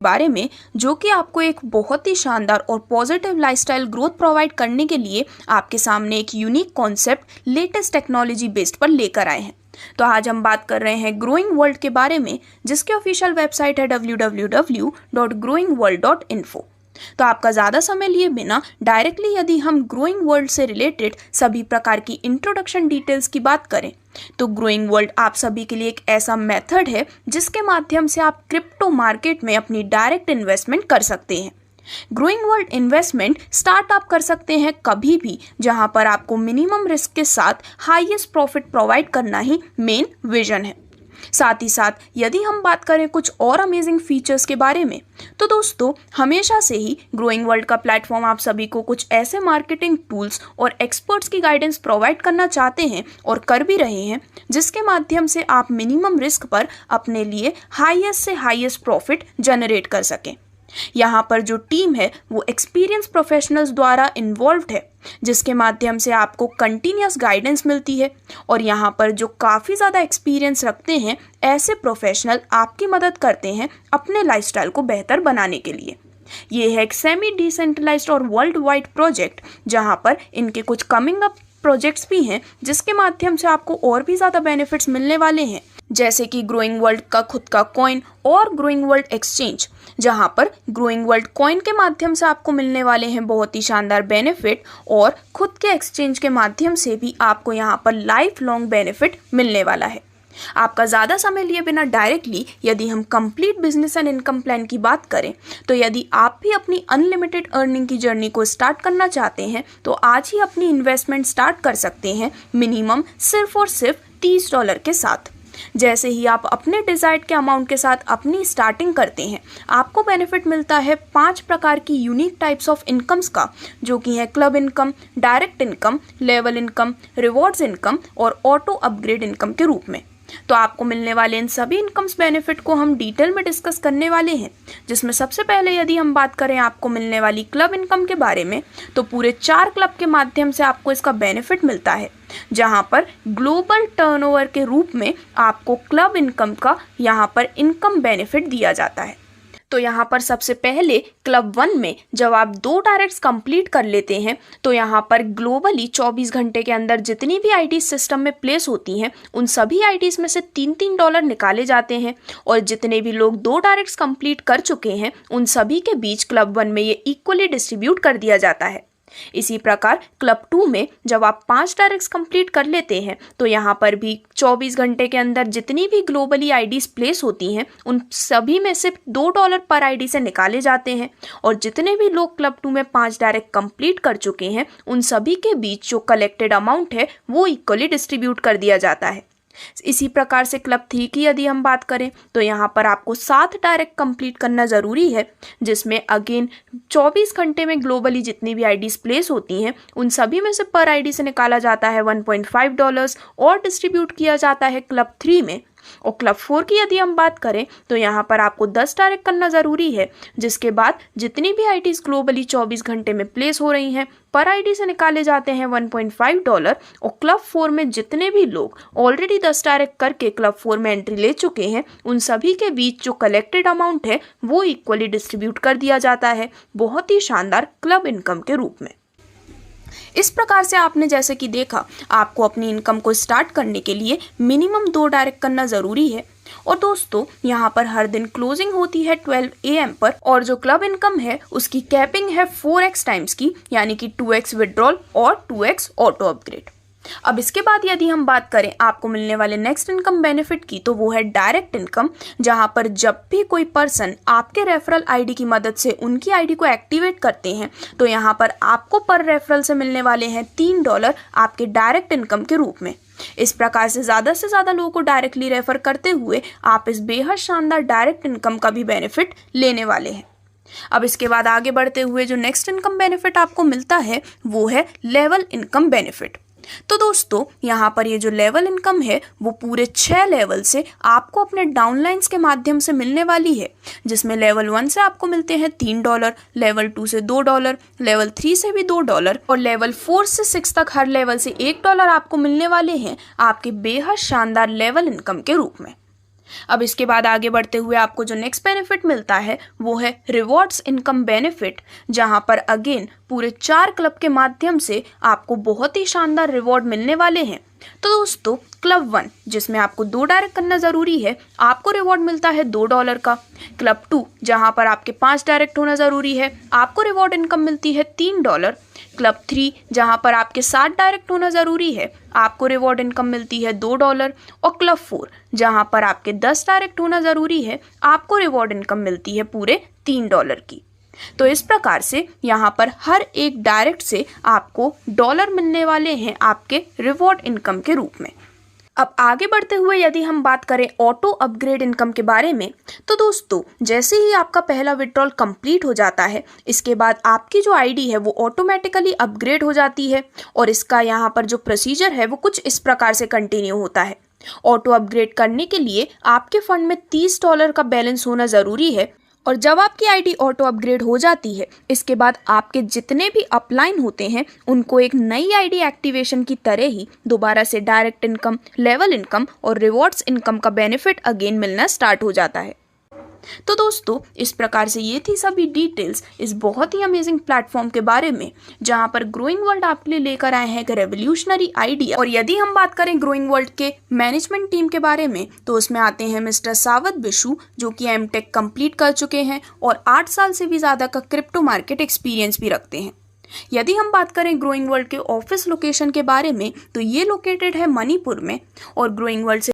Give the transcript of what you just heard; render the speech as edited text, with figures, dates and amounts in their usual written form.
बारे में, जो कि आपको एक बहुत ही शानदार और पॉजिटिव लाइफस्टाइल ग्रोथ प्रोवाइड करने के लिए आपके सामने एक unique concept latest technology based पर लेकर आए हैं। तो आज हम बात कर रहे हैं ग्रोइंग वर्ल्ड के बारे में, जिसके ऑफिशियल वेबसाइट है www.growingworld.info। तो आपका ज़्यादा समय लिए बिना डायरेक्टली यदि हम ग्रोइंग वर्ल्ड से रिलेटेड सभी प्रकार की इंट्रोडक्शन डिटेल्स की बात करें, तो ग्रोइंग वर्ल्ड आप सभी के लिए एक ऐसा मेथड है जिसके माध्यम से आप क्रिप्टो मार्केट में अपनी डायरेक्ट इन्वेस्टमेंट कर सकते हैं। ग्रोइंग वर्ल्ड इन्वेस्टमेंट स्टार्ट आप कर सकते हैं कभी भी, जहां पर आपको मिनिमम रिस्क के साथ हाईएस्ट प्रॉफिट प्रोवाइड करना ही मेन विजन है। साथ ही साथ यदि हम बात करें कुछ और अमेजिंग फीचर्स के बारे में, तो दोस्तों हमेशा से ही ग्रोइंग वर्ल्ड का प्लेटफॉर्म आप सभी को कुछ ऐसे मार्केटिंग टूल्स और एक्सपर्ट्स की गाइडेंस प्रोवाइड करना चाहते हैं और कर भी रहे हैं, जिसके माध्यम से आप मिनिमम रिस्क पर अपने लिए हाईएस्ट से हाईएस्ट प्रॉफिट जनरेट कर सकें। यहाँ पर जो टीम है वो एक्सपीरियंस प्रोफेशनल्स द्वारा इन्वॉल्व्ड है, जिसके माध्यम से आपको कंटिन्यूस गाइडेंस मिलती है। और यहाँ पर जो काफ़ी ज़्यादा एक्सपीरियंस रखते हैं ऐसे प्रोफेशनल आपकी मदद करते हैं अपने लाइफस्टाइल को बेहतर बनाने के लिए। ये है एक सेमी डिसेंट्रलाइज्ड और वर्ल्ड वाइड प्रोजेक्ट, जहाँ पर इनके कुछ कमिंग अप प्रोजेक्ट्स भी हैं, जिसके माध्यम से आपको और भी ज़्यादा बेनिफिट्स मिलने वाले हैं, जैसे कि ग्रोइंग वर्ल्ड का खुद का कॉइन और ग्रोइंग वर्ल्ड एक्सचेंज, जहां पर ग्रोइंग वर्ल्ड कॉइन के माध्यम से आपको मिलने वाले हैं बहुत ही शानदार बेनिफिट, और खुद के एक्सचेंज के माध्यम से भी आपको यहां पर लाइफ लॉन्ग बेनिफिट मिलने वाला है। आपका ज़्यादा समय लिए बिना डायरेक्टली यदि हम complete business and income plan की बात करें, तो यदि आप भी अपनी अनलिमिटेड अर्निंग की जर्नी को स्टार्ट करना चाहते हैं, तो आज ही अपनी इन्वेस्टमेंट स्टार्ट कर सकते हैं मिनिमम सिर्फ और सिर्फ $30 के साथ। जैसे ही आप अपने डिजायर्ड के अमाउंट के साथ अपनी स्टार्टिंग करते हैं, आपको बेनिफिट मिलता है 5 प्रकार की यूनिक टाइप्स ऑफ इनकम्स का, जो कि है club income, direct income, level income, rewards income और ऑटो अपग्रेड इनकम के रूप में। तो आपको मिलने वाले इन सभी इनकम्स बेनिफिट को हम डिटेल में डिस्कस करने वाले हैं, जिसमें सबसे पहले यदि हम बात करें आपको मिलने वाली क्लब इनकम के बारे में, तो पूरे 4 क्लब के माध्यम से आपको इसका बेनिफिट मिलता है, जहां पर ग्लोबल टर्नओवर के रूप में आपको क्लब इनकम का यहां पर इनकम बेनिफिट दिया जाता है। तो यहाँ पर सबसे पहले क्लब 1 में जब आप 2 डायरेक्ट्स कंप्लीट कर लेते हैं, तो यहाँ पर ग्लोबली 24 घंटे के अंदर जितनी भी आईडी सिस्टम में प्लेस होती हैं, उन सभी आईडीज़ में से $3 निकाले जाते हैं, और जितने भी लोग 2 डायरेक्ट्स कंप्लीट कर चुके हैं उन सभी के बीच क्लब 1 में ये इक्वली डिस्ट्रीब्यूट कर दिया जाता है। इसी प्रकार क्लब 2 में जब आप 5 डायरेक्ट्स कंप्लीट कर लेते हैं, तो यहाँ पर भी 24 घंटे के अंदर जितनी भी ग्लोबली आईडीज प्लेस होती हैं उन सभी में से $2 पर आईडी से निकाले जाते हैं, और जितने भी लोग क्लब 2 में 5 डायरेक्ट कंप्लीट कर चुके हैं उन सभी के बीच जो कलेक्टेड अमाउंट है वो इक्वली डिस्ट्रीब्यूट कर दिया जाता है। इसी प्रकार से क्लब 3 की यदि हम बात करें, तो यहाँ पर आपको 7 डायरेक्ट कंप्लीट करना ज़रूरी है, जिसमें अगेन 24 घंटे में ग्लोबली जितनी भी आईडीज प्लेस होती हैं उन सभी में से पर आईडी से निकाला जाता है $1.5 और डिस्ट्रीब्यूट किया जाता है क्लब 3 में। और क्लब 4 की यदि हम बात करें, तो यहाँ पर आपको 10 डायरेक्ट करना ज़रूरी है, जिसके बाद जितनी भी आईडीज ग्लोबली 24 घंटे में प्लेस हो रही हैं पर आईडी से निकाले जाते हैं $1.5। और क्लब 4 में जितने भी लोग ऑलरेडी 10 डायरेक्ट करके क्लब 4 में एंट्री ले चुके हैं उन सभी के बीच जो कलेक्टेड अमाउंट है वो इक्वली डिस्ट्रीब्यूट कर दिया जाता है, बहुत ही शानदार क्लब इनकम के रूप में। इस प्रकार से आपने जैसे कि देखा, आपको अपनी इनकम को स्टार्ट करने के लिए मिनिमम 2 डायरेक्ट करना ज़रूरी है। और दोस्तों यहाँ पर हर दिन क्लोजिंग होती है 12 AM पर, और जो क्लब इनकम है उसकी कैपिंग है 4x टाइम्स की, यानी कि 2x विड्रॉल और 2x ऑटो अपग्रेड। अब इसके बाद यदि हम बात करें आपको मिलने वाले नेक्स्ट इनकम बेनिफिट की, तो वो है डायरेक्ट इनकम, जहां पर जब भी कोई पर्सन आपके रेफरल आईडी की मदद से उनकी आईडी को एक्टिवेट करते हैं, तो यहां पर आपको पर रेफरल से मिलने वाले हैं $3 आपके डायरेक्ट इनकम के रूप में। इस प्रकार से ज़्यादा लोगों को डायरेक्टली रेफर करते हुए आप इस बेहद शानदार डायरेक्ट इनकम का भी बेनिफिट लेने वाले हैं। अब इसके बाद आगे बढ़ते हुए जो नेक्स्ट इनकम बेनिफिट आपको मिलता है वो है लेवल इनकम बेनिफिट। तो दोस्तों यहाँ पर ये जो लेवल इनकम है वो पूरे 6 लेवल से आपको अपने डाउनलाइंस के माध्यम से मिलने वाली है, जिसमें लेवल 1 से आपको मिलते हैं $3, लेवल 2 से $2, लेवल 3 से भी $2, और लेवल 4 से 6 तक हर लेवल से $1 आपको मिलने वाले हैं आपके बेहद शानदार लेवल इनकम के रूप में। अब इसके बाद आगे बढ़ते हुए आपको जो नेक्स्ट बेनिफिट मिलता है वो है रिवॉर्ड्स इनकम बेनिफिट, जहां पर अगेन पूरे 4 क्लब के माध्यम से आपको बहुत ही शानदार रिवॉर्ड मिलने वाले हैं। तो दोस्तों क्लब 1 जिसमें आपको 2 डायरेक्ट करना ज़रूरी है, आपको रिवॉर्ड मिलता है $2 का। क्लब 2 जहां पर आपके 5 डायरेक्ट होना ज़रूरी है, आपको रिवॉर्ड इनकम मिलती है $3। क्लब 3 जहां पर आपके 7 डायरेक्ट होना ज़रूरी है, आपको रिवॉर्ड इनकम मिलती है $2। और क्लब 4 जहां पर आपके 10 डायरेक्ट होना ज़रूरी है, आपको रिवॉर्ड इनकम मिलती है पूरे $3 की। तो इस प्रकार से यहाँ पर हर एक डायरेक्ट से आपको डॉलर मिलने वाले हैं आपके रिवॉर्ड इनकम के रूप में। अब आगे बढ़ते हुए यदि हम बात करें ऑटो अपग्रेड इनकम के बारे में, तो दोस्तों जैसे ही आपका पहला विड्रॉल कंप्लीट हो जाता है, इसके बाद आपकी जो आईडी है वो ऑटोमेटिकली अपग्रेड हो जाती है। और इसका यहाँ पर जो प्रोसीजर है वो कुछ इस प्रकार से कंटिन्यू होता है। ऑटो अपग्रेड करने के लिए आपके फंड में $30 का बैलेंस होना ज़रूरी है। और जब आपकी आईडी ऑटो अपग्रेड हो जाती है, इसके बाद आपके जितने भी अपलाइन होते हैं उनको एक नई आईडी एक्टिवेशन की तरह ही दोबारा से डायरेक्ट इनकम, लेवल इनकम और रिवॉर्ड्स इनकम का बेनिफिट अगेन मिलना स्टार्ट हो जाता है। तो दोस्तों इस प्रकार से ये थी सभी डिटेल्स इस बहुत ही अमेजिंग प्लेटफॉर्म के बारे में, जहां पर ग्रोइंग वर्ल्ड आपके लिए लेकर आए हैं एक रेवोल्यूशनरी आइडिया। और यदि हम बात करें ग्रोइंग वर्ल्ड के मैनेजमेंट टीम के बारे में, तो उसमें आते हैं मिस्टर सावत बिशु, जो कि एमटेक कंप्लीट कर चुके हैं और 8 साल से भी ज़्यादा का क्रिप्टो मार्केट एक्सपीरियंस भी रखते हैं। यदि हम बात करें ग्रोइंग वर्ल्ड के ऑफिस लोकेशन के बारे में, तो ये लोकेटेड है मणिपुर में। और ग्रोइंग वर्ल्ड से